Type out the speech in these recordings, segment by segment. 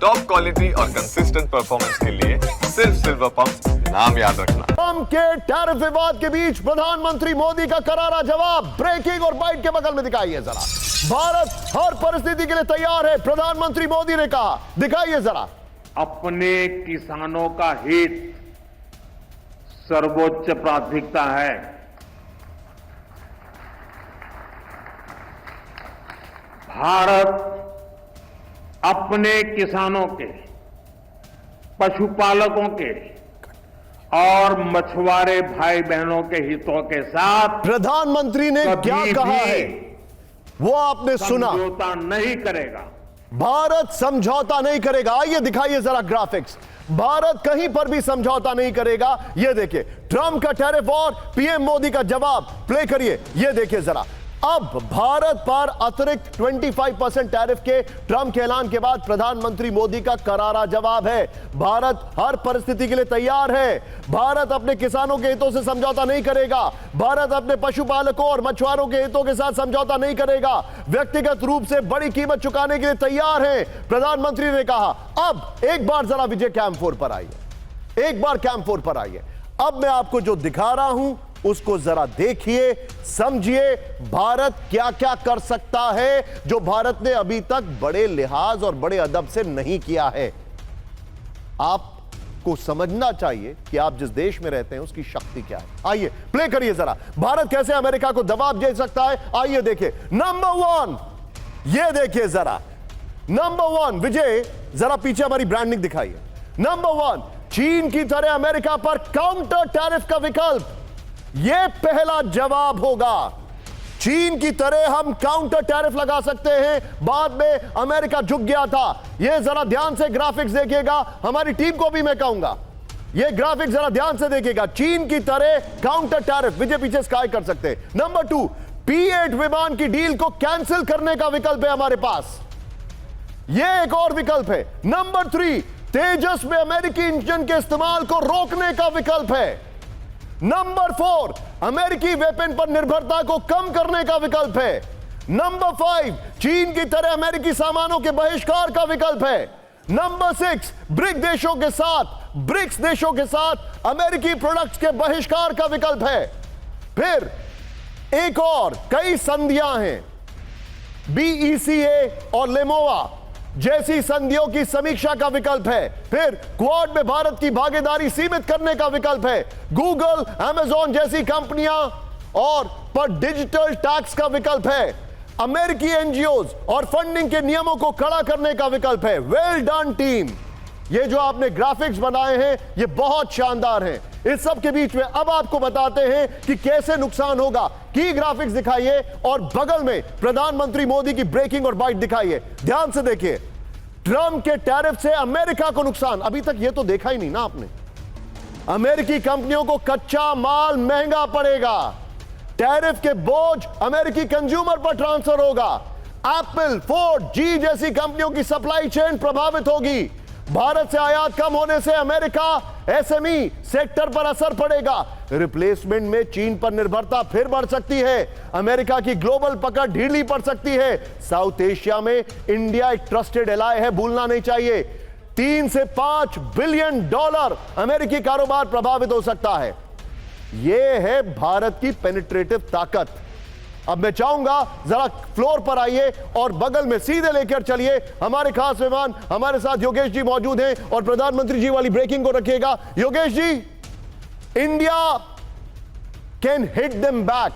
Top quality और consistent performance के लिए सिर्फ सिल्वर पंप नाम याद रखना। ट्रंप के टैरिफ विवाद के बीच प्रधानमंत्री मोदी का करारा जवाब ब्रेकिंग और बाइट के बगल में दिखाइए जरा। भारत हर परिस्थिति के लिए तैयार है, प्रधानमंत्री मोदी ने कहा। दिखाइए जरा। अपने किसानों का हित सर्वोच्च प्राथमिकता है। भारत अपने किसानों के, पशुपालकों के और मछुआरे भाई बहनों के हितों के साथ प्रधानमंत्री ने क्या कहा है वो आपने सुना। समझौता नहीं करेगा। भारत समझौता नहीं करेगा। आइए दिखाइए जरा ग्राफिक्स। भारत कहीं पर भी समझौता नहीं करेगा। यह देखिए ट्रंप का टैरिफ वॉर, पीएम मोदी का जवाब। प्ले करिए, यह देखिए जरा। अब भारत पर अतिरिक्त 25% टैरिफ के ट्रंप के ऐलान के बाद प्रधानमंत्री मोदी का करारा जवाब है। भारत हर परिस्थिति के लिए तैयार है। भारत अपने किसानों के हितों से समझौता नहीं करेगा। भारत अपने पशुपालकों और मछुआरों के हितों के साथ समझौता नहीं करेगा। व्यक्तिगत रूप से बड़ी कीमत चुकाने के लिए तैयार है, प्रधानमंत्री ने कहा। अब एक बार जरा विजय कैंप 4 पर आइए, एक बार कैंप 4 पर आइए। अब मैं आपको जो दिखा रहा हूं उसको जरा देखिए, समझिए। भारत क्या क्या कर सकता है जो भारत ने अभी तक बड़े लिहाज और बड़े अदब से नहीं किया है। आपको समझना चाहिए कि आप जिस देश में रहते हैं उसकी शक्ति क्या है। आइए प्ले करिए जरा। भारत कैसे अमेरिका को दबाव दे सकता है, आइए देखिए। नंबर 1, ये देखिए जरा। नंबर 1, विजय जरा पीछे हमारी ब्रांडिंग दिखाइए। नंबर 1, चीन की तरह अमेरिका पर काउंटर टैरिफ का विकल्प। यह पहला जवाब होगा। चीन की तरह हम काउंटर टैरिफ लगा सकते हैं। बाद में अमेरिका झुक गया था। यह जरा ध्यान से ग्राफिक्स देखिएगा। हमारी टीम को भी मैं कहूंगा यह ग्राफिक्स जरा ध्यान से देखिएगा। चीन की तरह काउंटर टैरिफ। विजय पीछे स्काई कर सकते हैं। नंबर 2, P-8 विमान की डील को कैंसिल करने का विकल्प है हमारे पास। यह एक और विकल्प है। नंबर 3, तेजस में अमेरिकी इंजन के इस्तेमाल को रोकने का विकल्प है। नंबर 4, अमेरिकी वेपन पर निर्भरता को कम करने का विकल्प है। नंबर 5, चीन की तरह अमेरिकी सामानों के बहिष्कार का विकल्प है। नंबर 6, ब्रिक्स देशों के साथ अमेरिकी प्रोडक्ट्स के बहिष्कार का विकल्प है। फिर एक और कई संधियां हैं, BECA और लेमोवा जैसी संधियों की समीक्षा का विकल्प है। फिर क्वाड में भारत की भागीदारी सीमित करने का विकल्प है। गूगल, अमेजॉन जैसी कंपनियां और पर डिजिटल टैक्स का विकल्प है। अमेरिकी एनजीओज और फंडिंग के नियमों को कड़ा करने का विकल्प है। Well done team. ये जो आपने ग्राफिक्स बनाए हैं ये बहुत शानदार हैं। इस सब के बीच में अब आपको बताते हैं कि कैसे नुकसान होगा। की ग्राफिक्स दिखाइए और बगल में प्रधानमंत्री मोदी की ब्रेकिंग और बाइट दिखाइए। ध्यान से देखिए। ट्रंप के टैरिफ से अमेरिका को नुकसान। अभी तक ये तो देखा ही नहीं ना आपने। अमेरिकी कंपनियों को कच्चा माल महंगा पड़ेगा। टैरिफ के बोझ अमेरिकी कंज्यूमर पर ट्रांसफर होगा। एप्पल, फोर्ड, जी जैसी कंपनियों की सप्लाई चेन प्रभावित होगी। भारत से आयात कम होने से अमेरिका एसएमई सेक्टर पर असर पड़ेगा। रिप्लेसमेंट में चीन पर निर्भरता फिर बढ़ सकती है। अमेरिका की ग्लोबल पकड़ ढीली पड़ सकती है। साउथ एशिया में इंडिया एक ट्रस्टेड एलाय है, भूलना नहीं चाहिए। 3 से 5 बिलियन डॉलर अमेरिकी कारोबार प्रभावित हो सकता है। यह है भारत की पेनिट्रेटिव ताकत। अब मैं चाहूंगा जरा फ्लोर पर आइए और बगल में सीधे लेकर चलिए। हमारे खास मेहमान हमारे साथ योगेश जी मौजूद हैं और प्रधानमंत्री जी वाली ब्रेकिंग को रखिएगा। Yogesh ji, India can hit them back,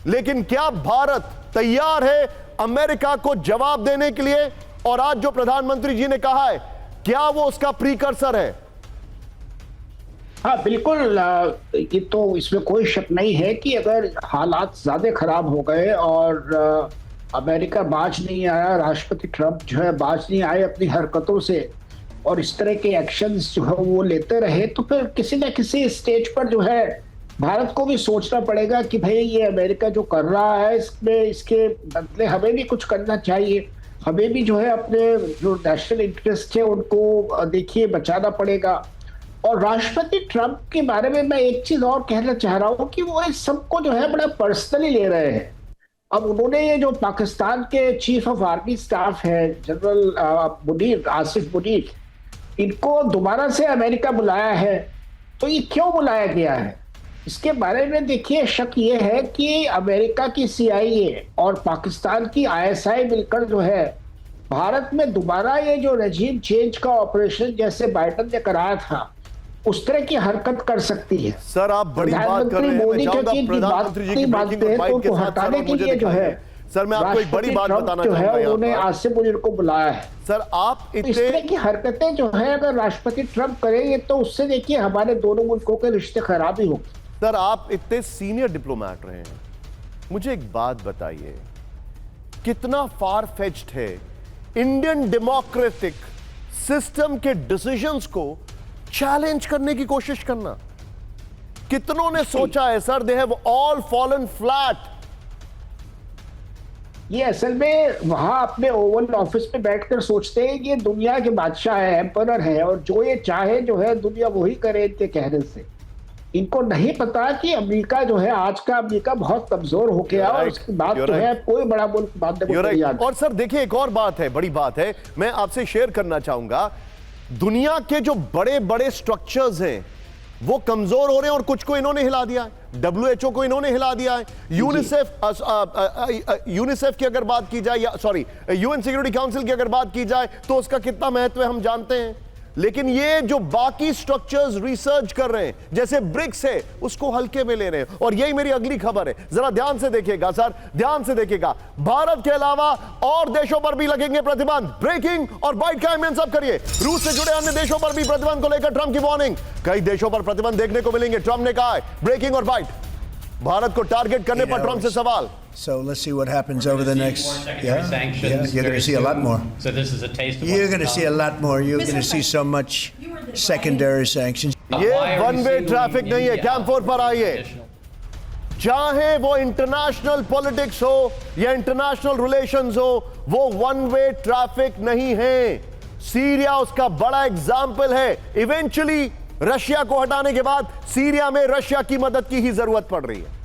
लेकिन क्या भारत तैयार है अमेरिका को जवाब देने के लिए? और आज जो प्रधानमंत्री जी ने कहा है, क्या वो उसका प्रीकर्सर है? हाँ बिल्कुल। ये तो इसमें कोई शक नहीं है कि अगर हालात ज्यादा खराब हो गए और अमेरिका बाज नहीं आया, राष्ट्रपति ट्रंप जो है बाज नहीं आए अपनी हरकतों से और इस तरह के एक्शंस जो है वो लेते रहे, तो फिर किसी न किसी स्टेज पर जो है भारत को भी सोचना पड़ेगा कि भाई ये अमेरिका जो कर रहा है इसमें इसके बदले हमें भी कुछ करना चाहिए। हमें भी जो है अपने जो नेशनल इंटरेस्ट है उनको देखिए बचाना पड़ेगा। और राष्ट्रपति ट्रंप के बारे में मैं एक चीज और कहना चाह रहा हूँ कि वो इस सबको जो है बड़ा पर्सनली ले रहे हैं अब उन्होंने ये जो पाकिस्तान के चीफ ऑफ आर्मी स्टाफ है जनरल मुनीर, आसिफ मुनीर, इनको दोबारा से अमेरिका बुलाया है। तो ये क्यों बुलाया गया है, इसके बारे में देखिए शक ये है कि अमेरिका की CIA और पाकिस्तान की ISI मिलकर जो है भारत में दोबारा ये जो रजीम चेंज का ऑपरेशन जैसे बाइडन ने कराया था उस तरह की हरकत कर सकती है। सर आप बड़ी बात कर रहे हैं, मैं चाहूंगा प्रधानमंत्री जी की ब्रेकिंग और बाइट के साथ सर मुझे जो है सर मैं आपको एक बड़ी बात बताना चाहूंगा, उन्होंने आसिफ मुनीर को बुलाया है। सर आप इस तरह की हरकतें जो है अगर राष्ट्रपति ट्रंप करेंगे तो उससे देखिए हमारे दोनों मुल्कों के रिश्ते खराब ही होंगे। सर आप इतने सीनियर डिप्लोमैट रहे हैं, मुझे एक बात बताइए, कितना फार फेच्ड है इंडियन डेमोक्रेटिक सिस्टम के डिसीजंस को चैलेंज करने की कोशिश करना? कितनों ने सोचा है sir, they have all fallen flat. ये असल में वहां अपने ओवल ऑफिस में बैठकर सोचते हैं कि ये दुनिया के बादशाह है, एम्परर है, और जो ये चाहे जो है दुनिया वही करे इनके कहने से। इनको नहीं पता कि अमेरिका जो है, आज का अमेरिका बहुत कमजोर हो गया और उसके बाद जो है कोई बड़ा मुल्क बांधने को तैयार नहीं। और सर देखिए एक और बात है, बड़ी बात है, मैं आपसे शेयर करना चाहूंगा, दुनिया के जो बड़े बड़े स्ट्रक्चर्स हैं वो कमजोर हो रहे हैं और कुछ को इन्होंने हिला दिया है। WHO को इन्होंने हिला दिया है, यूनिसेफ की अगर बात की जाए, या सॉरी UN सिक्योरिटी काउंसिल की अगर बात की जाए तो उसका कितना महत्व है हम जानते हैं। लेकिन ये जो बाकी स्ट्रक्चर्स रिसर्च कर रहे हैं जैसे ब्रिक्स है उसको हल्के में ले रहे हैं। और यही मेरी अगली खबर है, जरा ध्यान से देखिएगा सर, ध्यान से देखिएगा, भारत के अलावा और देशों पर भी लगेंगे प्रतिबंध। ब्रेकिंग और बाइट का इमेंस सब करिए। रूस से जुड़े अन्य देशों पर भी प्रतिबंध को लेकर ट्रंप की वार्निंग। कई देशों पर प्रतिबंध देखने को मिलेंगे, ट्रंप ने कहा है। ब्रेकिंग और बाइट, भारत को टारगेट करने पर ट्रंप से सवाल। So let's see what happens over the next. You're going to see a lot more. So this is a taste of You're what's going to see a lot more. You're going to see so much secondary sanctions. ये one way traffic नहीं है। Camp 4 पर आइए। चाहे वो international politics हो या international relations हो, वो वन वे ट्रैफिक नहीं है। सीरिया उसका बड़ा एग्जाम्पल है। इवेंचुअली रशिया को हटाने के बाद सीरिया में रशिया की मदद की ही जरूरत पड़ रही है,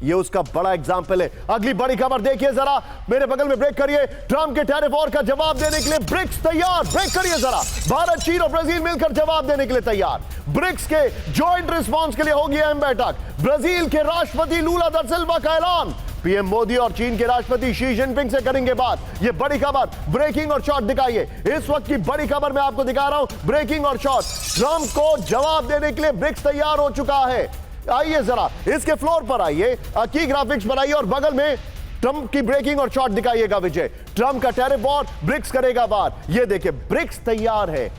ये उसका बड़ा एग्जाम्पल है। अगली बड़ी खबर देखिए जरा, मेरे बगल में ब्रेक करिए। ट्रंप के टैरिफ वॉर का जवाब देने के लिए ब्रिक्स तैयार। ब्रेक करिए जरा, भारत, चीन और ब्राजील मिलकर जवाब देने के लिए तैयार। ब्रिक्स के जॉइंट रिस्पॉन्स के लिए होगी अहम बैठक। ब्राजील के राष्ट्रपति लूला दा सिल्वा का ऐलान, पीएम मोदी और चीन के राष्ट्रपति शी जिनपिंग से करेंगे बात। ये बड़ी खबर, ब्रेकिंग और शॉट दिखाइए। इस वक्त की बड़ी खबर मैं आपको दिखा रहा हूं, ब्रेकिंग और शॉट। ट्रंप को जवाब देने के लिए ब्रिक्स तैयार हो चुका है। आइए जरा इसके फ्लोर पर आइए, की ग्राफिक्स बनाइए और बगल में ट्रंप की ब्रेकिंग और शॉट दिखाइएगा विजय। ट्रंप का टैरिफ वॉर, ब्रिक्स करेगा बात। ये देखिए ब्रिक्स तैयार है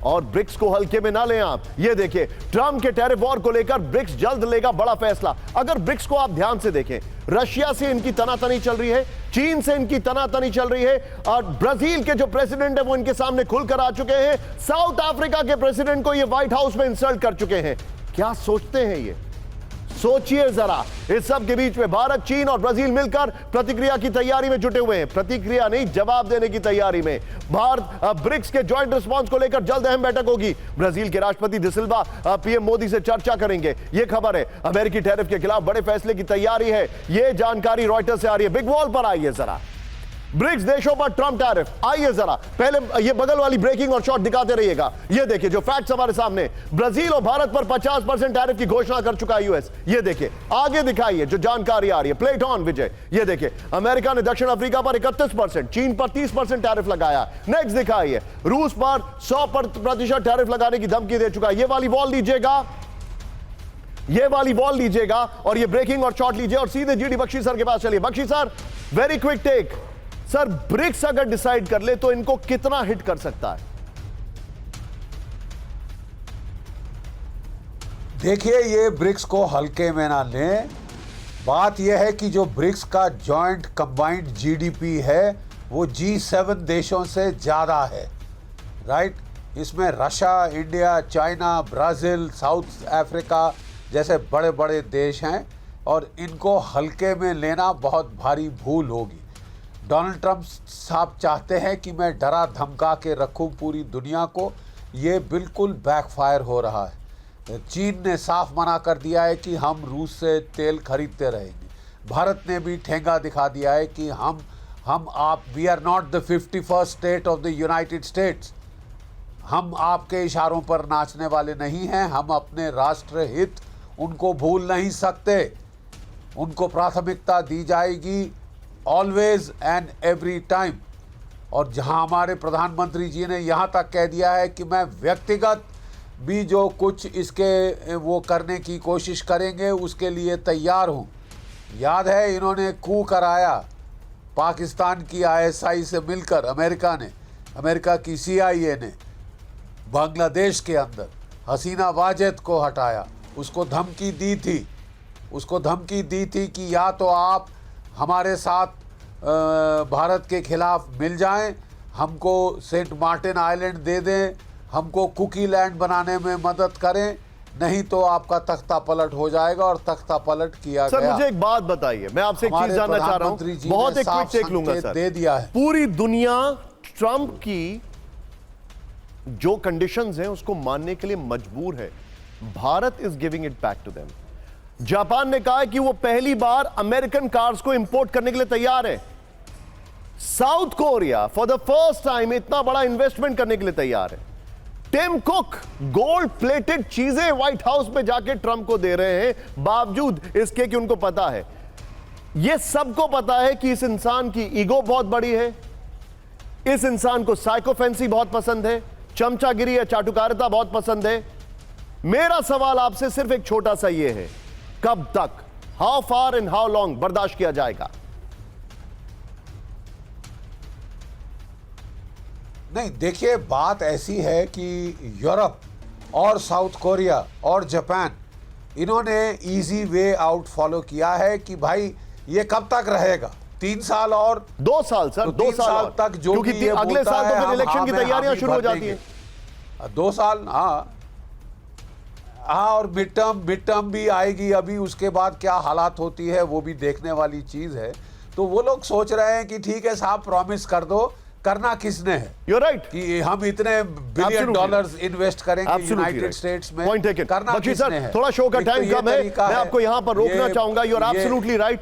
और ब्रिक्स को हल्के में ना लें आप। ये देखिए ट्रंप के टैरिफ वॉर को लेकर ब्रिक्स जल्द लेगा बड़ा फैसला। अगर ब्रिक्स को आप ध्यान से देखें, रशिया से इनकी तनातनी चल रही है, चीन से इनकी तनातनी चल रही है, और ब्राजील के जो प्रेसिडेंट है वो इनके सामने खुलकर आ चुके हैं। साउथ अफ्रीका के प्रेसिडेंट को ये व्हाइट हाउस में इंसल्ट कर चुके हैं। क्या सोचते हैं ये? सोचिए जरा। इस सब के बीच में भारत, चीन और ब्राजील मिलकर प्रतिक्रिया की तैयारी में जुटे हुए हैं। प्रतिक्रिया नहीं, जवाब देने की तैयारी में। भारत ब्रिक्स के जॉइंट रिस्पांस को लेकर जल्द अहम बैठक होगी। ब्राजील के राष्ट्रपति दा सिल्वा पीएम मोदी से चर्चा करेंगे। यह खबर है। अमेरिकी टैरिफ के खिलाफ बड़े फैसले की तैयारी है, यह जानकारी रॉयटर्स से आ रही है। बिग वॉल पर आइए जरा, ब्रिक्स देशों पर ट्रंप टैरिफ। आइए जरा पहले ये बगल वाली ब्रेकिंग और शॉट दिखाते रहिएगा। ये देखिए जो फैक्ट्स हमारे सामने, ब्राजील और भारत पर 50% टैरिफ की घोषणा कर चुका है यूएस। ये देखिए आगे दिखाइए जो जानकारी आ रही है, प्लेट ऑन विजय। ये देखिए अमेरिका ने दक्षिण अफ्रीका पर 31%, चीन पर 30% टैरिफ लगाया। नेक्स्ट दिखाइए, रूस पर 100% टैरिफ लगाने की धमकी दे चुका है। ये वाली वॉल लीजिएगा, ये वाली वॉल लीजिएगा और ये ब्रेकिंग और शॉट लीजिए और सीधे जीडी बख्शी सर के पास चलिए। Bakshi sir, very quick take sir, BRICS अगर डिसाइड कर ले तो इनको कितना हिट कर सकता है? देखिए ये ब्रिक्स को हल्के में ना लें। बात यह है कि जो ब्रिक्स का जॉइंट कंबाइंड जीडीपी है वो G7 देशों से ज़्यादा है, राइट। इसमें Russia, India, China, Brazil, south Africa जैसे बड़े बड़े देश हैं और इनको हल्के में लेना बहुत भारी भूल होगी। डोनाल्ड ट्रंप साहब चाहते हैं कि मैं डरा धमका के रखूं पूरी दुनिया को, ये बिल्कुल बैकफायर हो रहा है। चीन ने साफ मना कर दिया है कि हम रूस से तेल खरीदते रहेंगे। भारत ने भी ठेंगा दिखा दिया है कि हम आप we are not the 51st state of the United States. हम आपके इशारों पर नाचने वाले नहीं हैं। हम अपने राष्ट्र हित उनको भूल नहीं सकते। उनको प्राथमिकता दी जाएगी ऑलवेज एंड एवरी टाइम। और जहां हमारे प्रधानमंत्री जी ने यहाँ तक कह दिया है कि मैं व्यक्तिगत भी जो कुछ इसके वो करने की कोशिश करेंगे उसके लिए तैयार हूँ। याद है इन्होंने कू कराया पाकिस्तान की ISI से मिलकर, अमेरिका की CIA ने बांग्लादेश के अंदर हसीना वाजेद को हटाया। उसको धमकी दी थी कि या तो आप हमारे साथ भारत के खिलाफ मिल जाएं, हमको सेंट मार्टिन आइलैंड दे दें, हमको कुकी लैंड बनाने में मदद करें, नहीं तो आपका तख्ता पलट हो जाएगा। और तख्ता पलट किया सर गया। मुझे एक बात बताइए, मैं आपसे एक चीज जानना चाह रहा हूं, बहुत एक क्विक टेक लूंगा सर। दे दिया है। पूरी दुनिया ट्रंप की जो कंडीशंस हैं उसको मानने के लिए मजबूर है। Bharat is giving it back to them. Japan ने कहा है कि वो पहली बार अमेरिकन कार्स को इंपोर्ट करने के लिए तैयार है। South Korea for the first time इतना बड़ा इन्वेस्टमेंट करने के लिए तैयार है। टिम कुक गोल्ड प्लेटेड चीजें व्हाइट हाउस में जाके ट्रंप को दे रहे हैं, बावजूद इसके कि उनको पता है, यह सबको पता है कि इस इंसान की ईगो बहुत बड़ी है, इस इंसान को साइकोफेंसी बहुत पसंद है, चमचागिरी या चाटुकारिता बहुत पसंद है। मेरा सवाल आपसे सिर्फ एक छोटा सा यह है, कब तक, how far and how long बर्दाश्त किया जाएगा? नहीं, देखिए बात ऐसी है कि यूरोप और साउथ कोरिया और जापान इन्होंने इजी वे आउट फॉलो किया है कि भाई ये कब तक रहेगा, 3 साल और 2 साल सर, तो 2 3 साल तक जो क्योंकि भी ये अगले बोलता साल तो है, फिर हम इलेक्शन की हाँ में तैयारियां हामी शुरू हो भर जाती देंगे। हैं। 2 साल, हाँ, और मिड टर्म भी आएगी अभी, उसके बाद क्या हालात होती है वो भी देखने वाली चीज है। तो वो लोग सोच रहे हैं कि ठीक है साहब, प्रॉमिस कर दो, करना किसने है? You're right. कि हम इतने बिलियन डॉलर्स इन्वेस्ट करेंगे यूनाइटेड स्टेट्स में, पॉइंट टेकन। करना बच्ची किसने सर है? थोड़ा शो का एक तो टाइम ये कम है, तरीका मैं आपको यहां पर रोकना ये- चाहूंगा। यू आर ये- एब्सोल्युटली राइट।